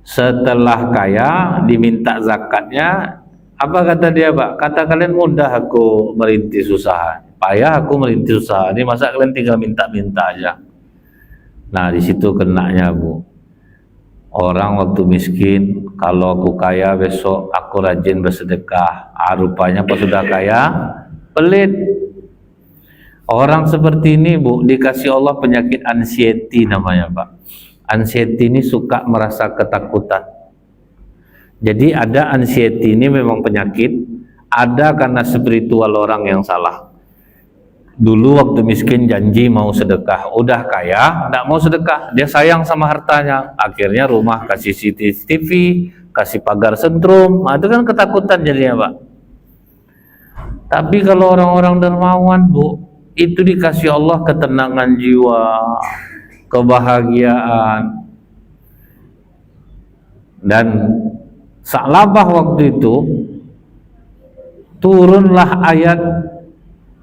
Setelah kaya diminta zakatnya, apa kata dia Pak? Kata kalian mudah aku merintis usaha, payah aku merintis usaha. Ini masa kalian tinggal minta-minta aja. Nah di situ kenanya Bu. Orang waktu miskin, kalau aku kaya besok aku rajin bersedekah. Rupanya pas sudah kaya pelit. Orang seperti ini Bu, dikasih Allah penyakit anxiety namanya Pak. Anxiety ini suka merasa ketakutan. Jadi ada anxiety ini memang penyakit, ada karena spiritual orang yang salah. Dulu waktu miskin janji mau sedekah, udah kaya tidak mau sedekah, dia sayang sama hartanya, akhirnya rumah kasih CCTV, kasih pagar sentrum. Itu kan ketakutan jadinya Pak. Tapi kalau orang-orang dermawan Bu, itu dikasih Allah ketenangan jiwa, kebahagiaan. Dan Sa'labah waktu itu turunlah ayat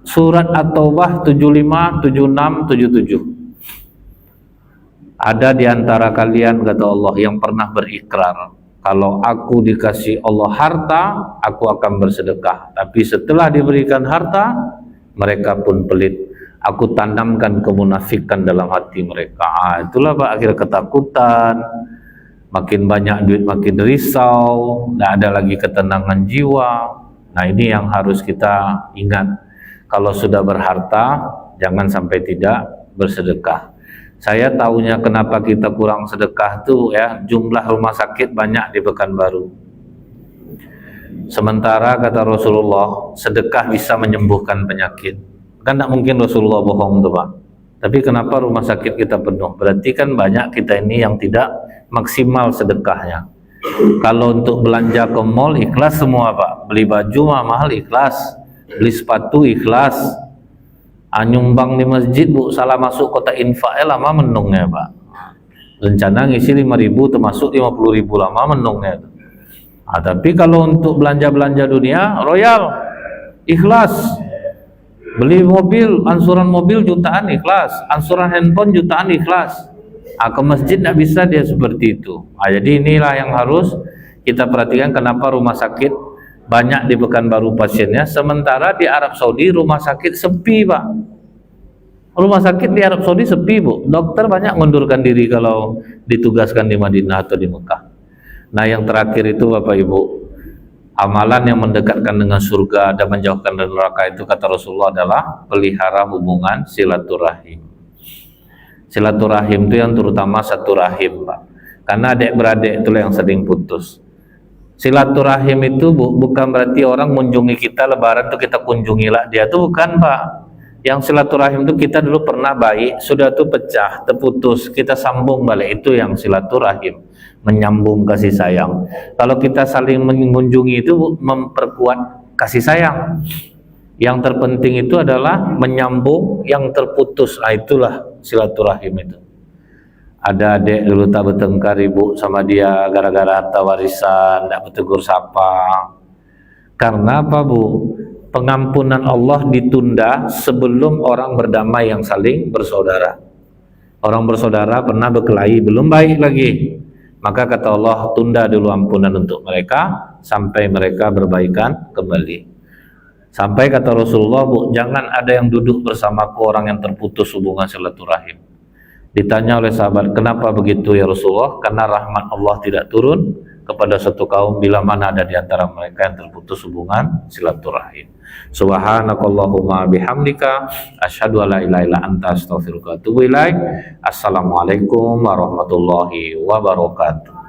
surat At-Taubah 75, 76, 77. Ada di antara kalian, kata Allah, yang pernah berikrar, kalau aku dikasih Allah harta, aku akan bersedekah. Tapi setelah diberikan harta, mereka pun pelit. Aku tanamkan kemunafikan dalam hati mereka. Itulah Pak, akhir ketakutan. Makin banyak duit makin risau, tidak ada lagi ketenangan jiwa. Nah ini yang harus kita ingat. Kalau sudah berharta, jangan sampai tidak bersedekah. Saya tahunya kenapa kita kurang sedekah tuh ya, jumlah rumah sakit banyak di Pekanbaru. Sementara kata Rasulullah, sedekah bisa menyembuhkan penyakit. Kan tidak mungkin Rasulullah bohong tuh Pak. Tapi kenapa rumah sakit kita penuh? Berarti kan banyak kita ini yang tidak maksimal sedekahnya. Kalau untuk belanja ke mall ikhlas semua Pak, beli baju mah mahal ikhlas, beli sepatu ikhlas, nyumbang di masjid Bu, salah masuk kota infak lama menungnya Pak. Rencana ngisi 5.000 termasuk 50.000 lama menungnya. Tapi kalau untuk belanja-belanja dunia royal ikhlas, beli mobil, ansuran mobil jutaan ikhlas, ansuran handphone jutaan ikhlas. Ke masjid tidak bisa dia seperti itu. Jadi inilah yang harus kita perhatikan, kenapa rumah sakit banyak di Pekanbaru pasiennya, sementara di Arab Saudi rumah sakit sepi Pak. Rumah sakit di Arab Saudi sepi Bu, dokter banyak mengundurkan diri kalau ditugaskan di Madinah atau di Mekah. Nah yang terakhir itu Bapak Ibu, amalan yang mendekatkan dengan surga dan menjauhkan dari neraka itu kata Rasulullah adalah pelihara hubungan silaturahim. Silaturahim itu yang terutama satu rahim Pak, karena adik-beradik itulah yang sering putus. Silaturahim itu bukan berarti orang mengunjungi kita lebaran tuh kita kunjungilah dia, tuh bukan Pak. Yang silaturahim itu kita dulu pernah baik, sudah tuh pecah, terputus, kita sambung balik, itu yang silaturahim, menyambung kasih sayang. Kalau kita saling mengunjungi itu memperkuat kasih sayang. Yang terpenting itu adalah menyambung yang terputus. Itulah silaturahim itu. Ada adik dulu tak bertengkar ibu sama dia gara-gara harta warisan, tidak bertegur sapa. Karena apa Bu? Pengampunan Allah ditunda sebelum orang berdamai yang saling bersaudara. Orang bersaudara pernah berkelahi, belum baik lagi. Maka kata Allah, tunda dulu ampunan untuk mereka sampai mereka berbaikan kembali. Sampai kata Rasulullah, Bu, jangan ada yang duduk bersamaku orang yang terputus hubungan silaturahim. Ditanya oleh sahabat, kenapa begitu ya Rasulullah? Karena rahmat Allah tidak turun kepada satu kaum bila mana ada di antara mereka yang terputus hubungan silaturahim. Subhanakallahumma bihamdika asyhadu alla ilaha illa anta astaghfiruka wa atubu ilaik. Assalamualaikum warahmatullahi wabarakatuh.